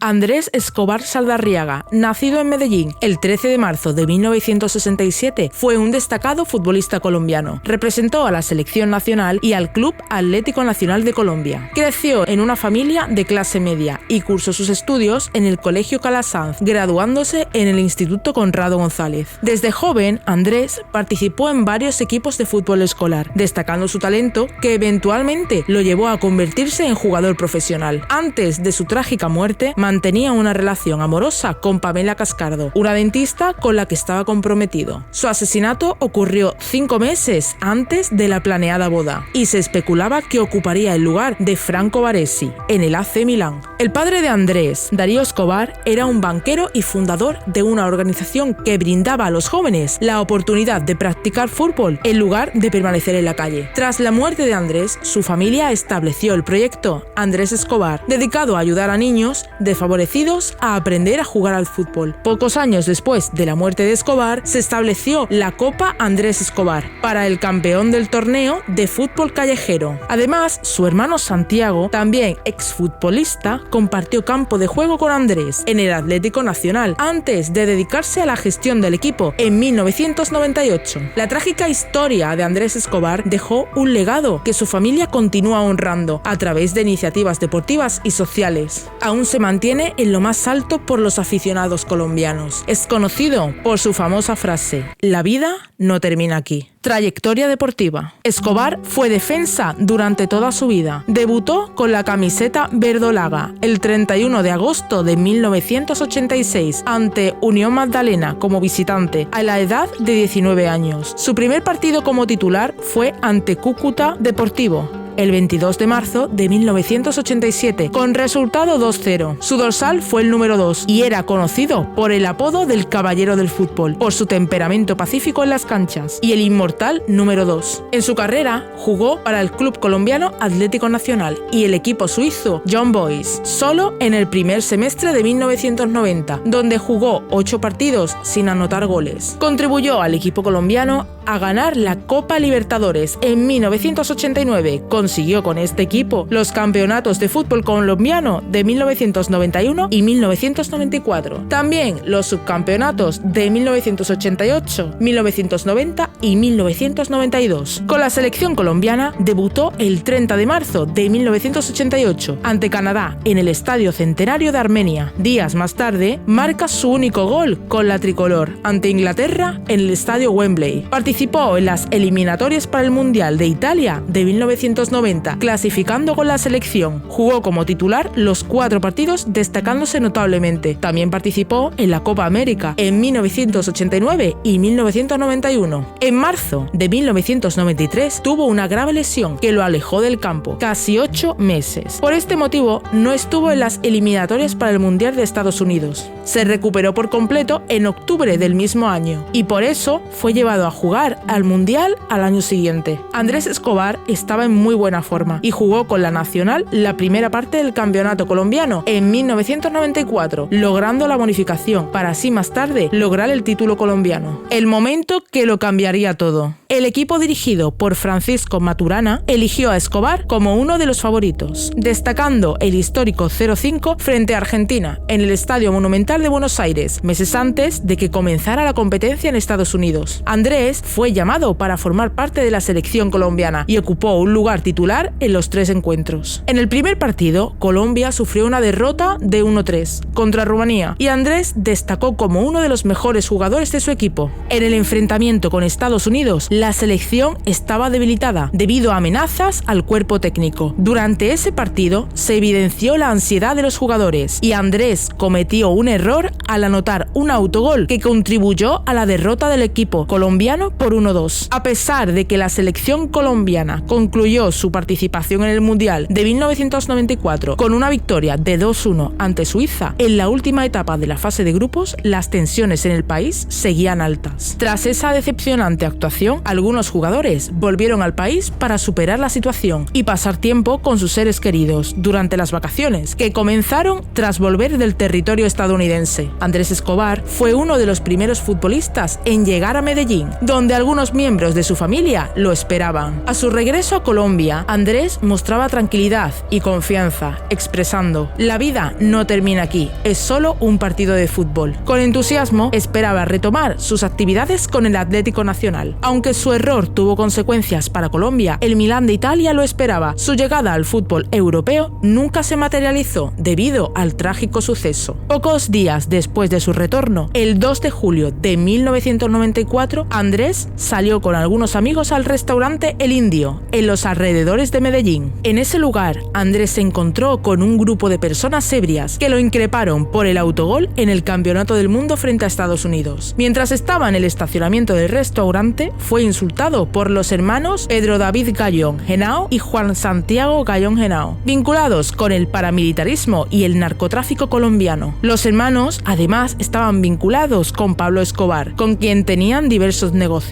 Andrés Escobar Saldarriaga, nacido en Medellín el 13 de marzo de 1967, fue un destacado futbolista colombiano. Representó a la selección nacional y al Club Atlético Nacional de Colombia. Creció en una familia de clase media y cursó sus estudios en el Colegio Calasanz, graduándose en el Instituto Conrado González. Desde joven, Andrés participó en varios equipos de fútbol escolar, destacando su talento que eventualmente lo llevó a convertirse en jugador profesional. Antes de su trágica muerte, mantenía una relación amorosa con Pamela Cascardo, una dentista con la que estaba comprometido. Su asesinato ocurrió 5 meses antes de la planeada boda y se especulaba que ocuparía el lugar de Franco Baresi en el AC Milán. El padre de Andrés, Darío Escobar, era un banquero y fundador de una organización que brindaba a los jóvenes la oportunidad de practicar fútbol en lugar de permanecer en la calle. Tras la muerte de Andrés, su familia estableció el proyecto Andrés Escobar, dedicado a ayudar a niños desfavorecidos a aprender a jugar al fútbol. Pocos años después de la muerte de Escobar, se estableció la Copa Andrés Escobar para el campeón del torneo de fútbol callejero. Además, su hermano Santiago, también exfutbolista, compartió campo de juego con Andrés en el Atlético Nacional antes de dedicarse a la gestión del equipo en 1998. La trágica historia de Andrés Escobar dejó un legado que su familia continúa honrando a través de iniciativas deportivas y sociales. Aún se mantiene en lo más alto por los aficionados colombianos. Es conocido por su famosa frase: "La vida no termina aquí". Trayectoria deportiva. Escobar fue defensa durante toda su vida. Debutó con la camiseta verdolaga el 31 de agosto de 1986 ante Unión Magdalena como visitante a la edad de 19 años. Su primer partido como titular fue ante Cúcuta Deportivo el 22 de marzo de 1987, con resultado 2-0. Su dorsal fue el número 2 y era conocido por el apodo del Caballero del Fútbol, por su temperamento pacífico en las canchas, y el inmortal número 2. En su carrera, jugó para el club colombiano Atlético Nacional y el equipo suizo Young Boys, solo en el primer semestre de 1990, donde jugó 8 partidos sin anotar goles. Contribuyó al equipo colombiano a ganar la Copa Libertadores en 1989, consiguió con este equipo los campeonatos de fútbol colombiano de 1991 y 1994. También los subcampeonatos de 1988, 1990 y 1992. Con la selección colombiana debutó el 30 de marzo de 1988 ante Canadá en el Estadio Centenario de Armenia. Días más tarde, marca su único gol con la tricolor ante Inglaterra en el Estadio Wembley. Participó en las eliminatorias para el Mundial de Italia de 1990, clasificando con la selección. Jugó como titular los 4 partidos, destacándose notablemente. También participó en la Copa América en 1989 y 1991. En marzo de 1993 tuvo una grave lesión que lo alejó del campo casi 8 meses. Por este motivo no estuvo en las eliminatorias para el Mundial de Estados Unidos. Se recuperó por completo en octubre del mismo año y por eso fue llevado a jugar al Mundial al año siguiente. Andrés Escobar estaba en muy buena forma y jugó con la Nacional la primera parte del campeonato colombiano en 1994, logrando la bonificación para así más tarde lograr el título colombiano. El momento que lo cambiaría todo. El equipo dirigido por Francisco Maturana eligió a Escobar como uno de los favoritos, destacando el histórico 0-5 frente a Argentina en el Estadio Monumental de Buenos Aires, meses antes de que comenzara la competencia en Estados Unidos. Andrés fue llamado para formar parte de la selección colombiana y ocupó un lugar titular en los 3 encuentros. En el primer partido, Colombia sufrió una derrota de 1-3 contra Rumanía y Andrés destacó como uno de los mejores jugadores de su equipo. En el enfrentamiento con Estados Unidos, la selección estaba debilitada debido a amenazas al cuerpo técnico. Durante ese partido se evidenció la ansiedad de los jugadores y Andrés cometió un error al anotar un autogol que contribuyó a la derrota del equipo colombiano por 1-2. A pesar de que la selección colombiana concluyó su participación en el Mundial de 1994 con una victoria de 2-1 ante Suiza, en la última etapa de la fase de grupos las tensiones en el país seguían altas. Tras esa decepcionante actuación, algunos jugadores volvieron al país para superar la situación y pasar tiempo con sus seres queridos durante las vacaciones, que comenzaron tras volver del territorio estadounidense. Andrés Escobar fue uno de los primeros futbolistas en llegar a Medellín, donde donde algunos miembros de su familia lo esperaban. A su regreso a Colombia, Andrés mostraba tranquilidad y confianza, expresando: la vida no termina aquí, es solo un partido de fútbol. Con entusiasmo, esperaba retomar sus actividades con el Atlético Nacional. Aunque su error tuvo consecuencias para Colombia, el Milán de Italia lo esperaba. Su llegada al fútbol europeo nunca se materializó debido al trágico suceso. Pocos días después de su retorno, el 2 de julio de 1994, Andrés salió con algunos amigos al restaurante El Indio, en los alrededores de Medellín. En ese lugar, Andrés se encontró con un grupo de personas ebrias que lo increparon por el autogol en el Campeonato del Mundo frente a Estados Unidos. Mientras estaba en el estacionamiento del restaurante, fue insultado por los hermanos Pedro David Gallón Henao y Juan Santiago Gallón Henao, vinculados con el paramilitarismo y el narcotráfico colombiano. Los hermanos, además, estaban vinculados con Pablo Escobar, con quien tenían diversos negocios.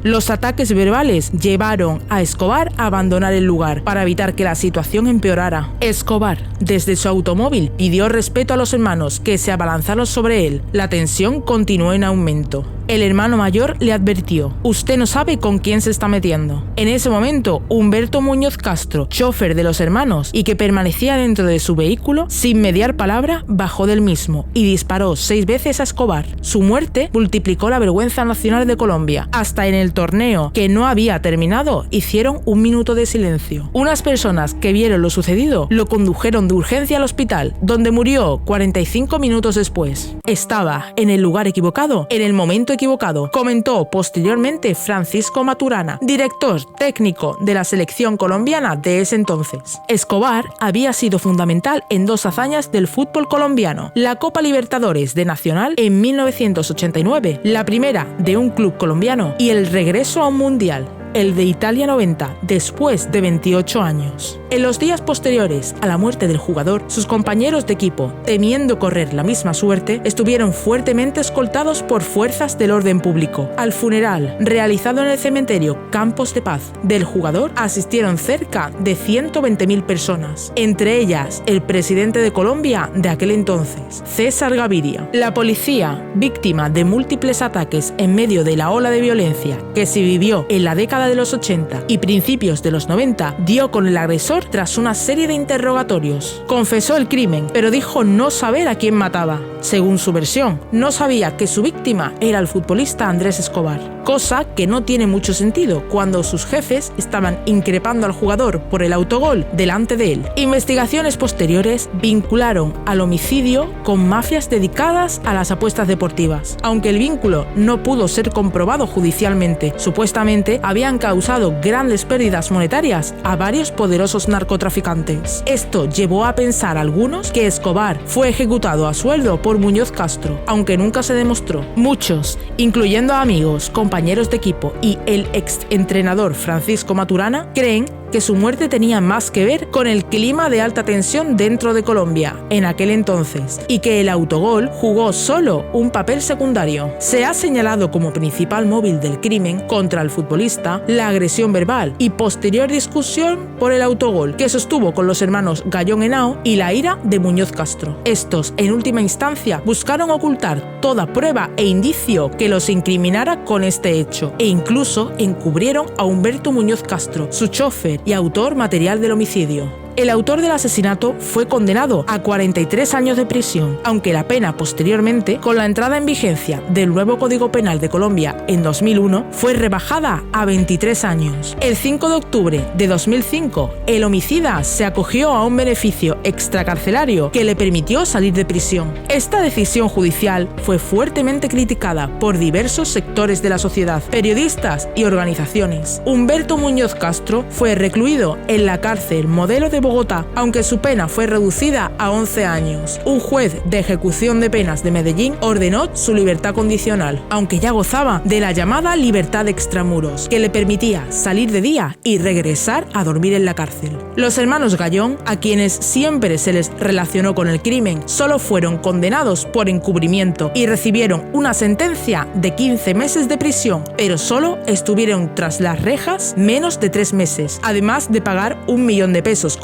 Los ataques verbales llevaron a Escobar a abandonar el lugar para evitar que la situación empeorara. Escobar, desde su automóvil, pidió respeto a los hermanos, que se abalanzaron sobre él. La tensión continuó en aumento. El hermano mayor le advirtió: usted no sabe con quién se está metiendo. En ese momento, Humberto Muñoz Castro, chofer de los hermanos y que permanecía dentro de su vehículo, sin mediar palabra, bajó del mismo y disparó 6 veces a Escobar. Su muerte multiplicó la vergüenza nacional de Colombia. Hasta en el torneo, que no había terminado, hicieron un minuto de silencio. Unas personas que vieron lo sucedido lo condujeron de urgencia al hospital, donde murió 45 minutos después. Estaba en el lugar equivocado, en el momento equivocado, comentó posteriormente Francisco Maturana, director técnico de la selección colombiana de ese entonces. Escobar había sido fundamental en 2 hazañas del fútbol colombiano: la Copa Libertadores de Nacional en 1989, la primera de un club colombiano, y el regreso a un mundial, el de Italia 90, después de 28 años. En los días posteriores a la muerte del jugador, sus compañeros de equipo, temiendo correr la misma suerte, estuvieron fuertemente escoltados por fuerzas del orden público. Al funeral, realizado en el cementerio Campos de Paz del jugador, asistieron cerca de 120.000 personas, entre ellas el presidente de Colombia de aquel entonces, César Gaviria. La policía, víctima de múltiples ataques en medio de la ola de violencia que se vivió en la década de los 80 y principios de los 90, dio con el agresor tras una serie de interrogatorios. Confesó el crimen, pero dijo no saber a quién mataba. Según su versión, no sabía que su víctima era el futbolista Andrés Escobar, cosa que no tiene mucho sentido cuando sus jefes estaban increpando al jugador por el autogol delante de él. Investigaciones posteriores vincularon al homicidio con mafias dedicadas a las apuestas deportivas. Aunque el vínculo no pudo ser comprobado judicialmente, supuestamente habían causado grandes pérdidas monetarias a varios poderosos narcotraficantes. Esto llevó a pensar a algunos que Escobar fue ejecutado a sueldo por Muñoz Castro, aunque nunca se demostró. Muchos, incluyendo amigos, compañeros de equipo y el ex entrenador Francisco Maturana, creen que su muerte tenía más que ver con el clima de alta tensión dentro de Colombia en aquel entonces, y que el autogol jugó solo un papel secundario. Se ha señalado como principal móvil del crimen contra el futbolista la agresión verbal y posterior discusión por el autogol que sostuvo con los hermanos Gallón Henao y la ira de Muñoz Castro. Estos, en última instancia, buscaron ocultar toda prueba e indicio que los incriminara con este hecho, e incluso encubrieron a Humberto Muñoz Castro, su chofer y autor material del homicidio. El autor del asesinato fue condenado a 43 años de prisión, aunque la pena posteriormente, con la entrada en vigencia del nuevo Código Penal de Colombia en 2001, fue rebajada a 23 años. El 5 de octubre de 2005, el homicida se acogió a un beneficio extracarcelario que le permitió salir de prisión. Esta decisión judicial fue fuertemente criticada por diversos sectores de la sociedad, periodistas y organizaciones. Humberto Muñoz Castro fue recluido en la cárcel Modelo de Bogotá, aunque su pena fue reducida a 11 años. Un juez de ejecución de penas de Medellín ordenó su libertad condicional, aunque ya gozaba de la llamada libertad extramuros, que le permitía salir de día y regresar a dormir en la cárcel. Los hermanos Gallón, a quienes siempre se les relacionó con el crimen, solo fueron condenados por encubrimiento y recibieron una sentencia de 15 meses de prisión, pero solo estuvieron tras las rejas menos de 3 meses, además de pagar $1 millón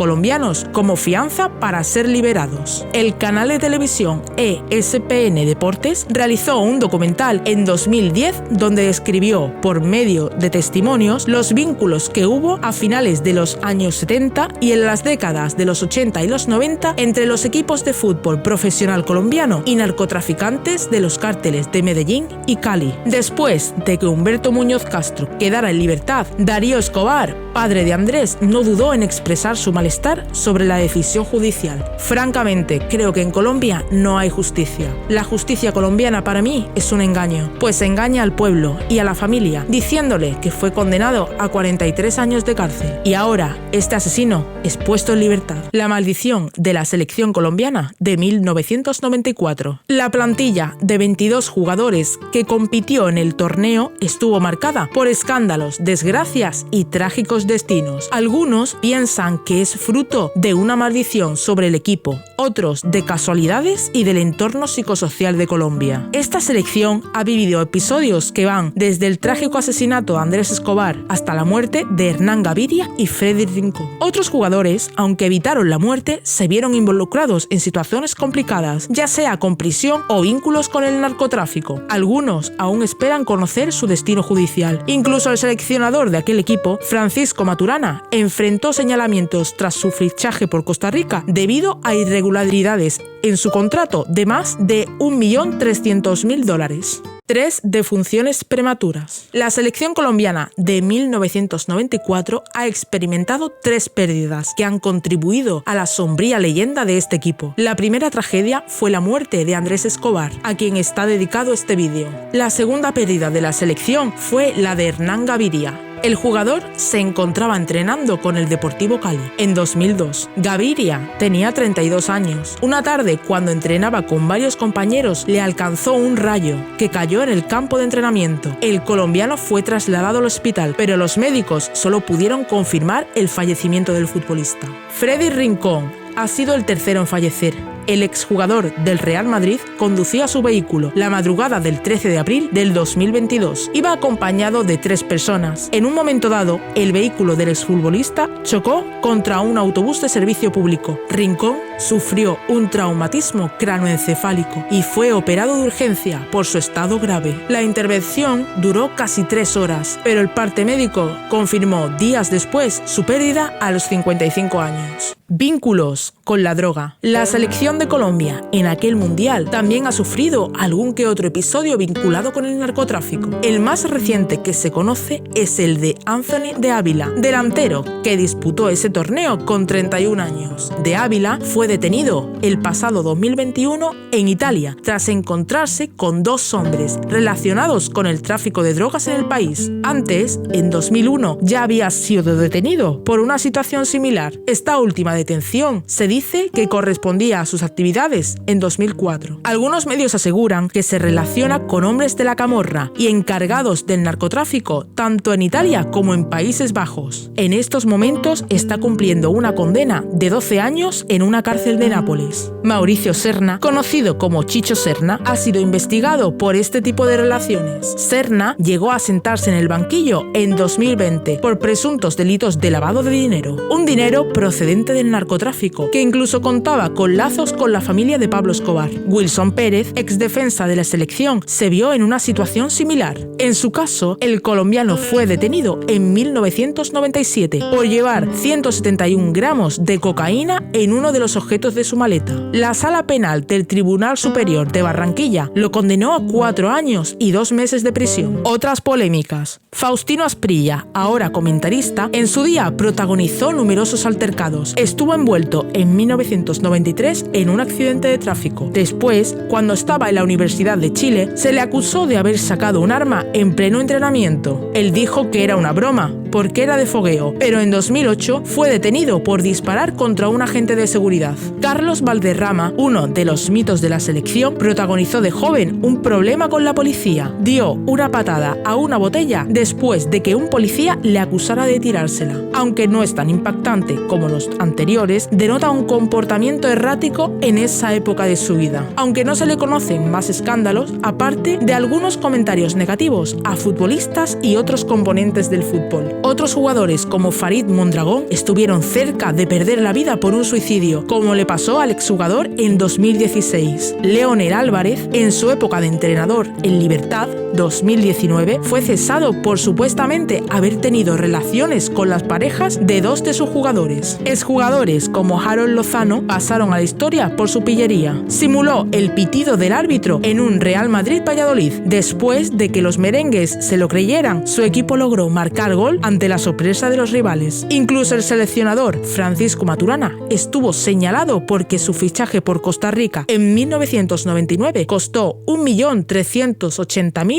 colombianos como fianza para ser liberados. El canal de televisión ESPN Deportes realizó un documental en 2010 donde describió, por medio de testimonios, los vínculos que hubo a finales de los años 70 y en las décadas de los 80 y los 90 entre los equipos de fútbol profesional colombiano y narcotraficantes de los cárteles de Medellín y Cali. Después de que Humberto Muñoz Castro quedara en libertad, Darío Escobar, padre de Andrés, no dudó en expresar su malestar sobre la decisión judicial. Francamente, creo que en Colombia no hay justicia. La justicia colombiana para mí es un engaño, pues engaña al pueblo y a la familia, diciéndole que fue condenado a 43 años de cárcel. Y ahora, este asesino es puesto en libertad. La maldición de la selección colombiana de 1994. La plantilla de 22 jugadores que compitió en el torneo estuvo marcada por escándalos, desgracias y trágicos destinos. Algunos piensan que es fruto de una maldición sobre el equipo, otros de casualidades y del entorno psicosocial de Colombia. Esta selección ha vivido episodios que van desde el trágico asesinato de Andrés Escobar hasta la muerte de Hernán Gaviria y Freddy Rincón. Otros jugadores, aunque evitaron la muerte, se vieron involucrados en situaciones complicadas, ya sea con prisión o vínculos con el narcotráfico. Algunos aún esperan conocer su destino judicial. Incluso el seleccionador de aquel equipo, Francisco Maturana, enfrentó señalamientos tras su fichaje por Costa Rica debido a irregularidades en su contrato de más de $1.300.000. 3 defunciones prematuras. La selección colombiana de 1994 ha experimentado 3 pérdidas que han contribuido a la sombría leyenda de este equipo. La primera tragedia fue la muerte de Andrés Escobar, a quien está dedicado este vídeo. La segunda pérdida de la selección fue la de Hernán Gaviria. El jugador se encontraba entrenando con el Deportivo Cali en 2002. Gaviria tenía 32 años. Una tarde, cuando entrenaba con varios compañeros, le alcanzó un rayo que cayó en el campo de entrenamiento. El colombiano fue trasladado al hospital, pero los médicos solo pudieron confirmar el fallecimiento del futbolista. Freddy Rincón ha sido el tercero en fallecer. El exjugador del Real Madrid conducía su vehículo la madrugada del 13 de abril del 2022. Iba acompañado de 3 personas. En un momento dado, el vehículo del exfutbolista chocó contra un autobús de servicio público. Rincón sufrió un traumatismo cranoencefálico y fue operado de urgencia por su estado grave. La intervención duró casi 3 horas, pero el parte médico confirmó días después su pérdida a los 55 años. Vínculos con la droga. La selección de Colombia en aquel mundial también ha sufrido algún que otro episodio vinculado con el narcotráfico. El más reciente que se conoce es el de Anthony de Ávila, delantero que disputó ese torneo con 31 años. De Ávila fue detenido el pasado 2021 en Italia tras encontrarse con 2 hombres relacionados con el tráfico de drogas en el país. Antes, en 2001, ya había sido detenido por una situación similar. Esta última detención se dice que correspondía a sus actividades en 2004. Algunos medios aseguran que se relaciona con hombres de la camorra y encargados del narcotráfico tanto en Italia como en Países Bajos. En estos momentos está cumpliendo una condena de 12 años en una cárcel de Nápoles. Mauricio Serna, conocido como Chicho Serna, ha sido investigado por este tipo de relaciones. Serna llegó a sentarse en el banquillo en 2020 por presuntos delitos de lavado de dinero, un dinero procedente del narcotráfico, que incluso contaba con lazos con la familia de Pablo Escobar. Wilson Pérez, exdefensa de la selección, se vio en una situación similar. En su caso, el colombiano fue detenido en 1997 por llevar 171 gramos de cocaína en uno de los objetos de su maleta. La Sala Penal del Tribunal Superior de Barranquilla lo condenó a 4 años y 2 meses de prisión. Otras polémicas. Faustino Asprilla, ahora comentarista, en su día protagonizó numerosos altercados. Estuvo envuelto en 1993 en un accidente de tráfico. Después, cuando estaba en la Universidad de Chile, se le acusó de haber sacado un arma en pleno entrenamiento. Él dijo que era una broma, porque era de fogueo, pero en 2008 fue detenido por disparar contra un agente de seguridad. Carlos Valderrama, uno de los mitos de la selección, protagonizó de joven un problema con la policía. Dio una patada a una botella después de que un policía le acusara de tirársela. Aunque no es tan impactante como los anteriores, denota un comportamiento errático en esa época de su vida. Aunque no se le conocen más escándalos, aparte de algunos comentarios negativos a futbolistas y otros componentes del fútbol. Otros jugadores como Farid Mondragón estuvieron cerca de perder la vida por un suicidio, como le pasó al exjugador en 2016. Leonel Álvarez, en su época de entrenador en Libertad, 2019, fue cesado por supuestamente haber tenido relaciones con las parejas de dos de sus jugadores. Exjugadores como Harold Lozano pasaron a la historia por su pillería. Simuló el pitido del árbitro en un Real Madrid-Valladolid. Después de que los merengues se lo creyeran, su equipo logró marcar gol ante la sorpresa de los rivales. Incluso el seleccionador Francisco Maturana estuvo señalado porque su fichaje por Costa Rica en 1999 costó $1.380.000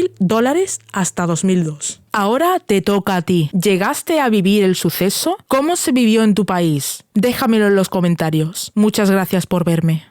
hasta 2002. Ahora te toca a ti. ¿Llegaste a vivir el suceso? ¿Cómo se vivió en tu país? Déjamelo en los comentarios. Muchas gracias por verme.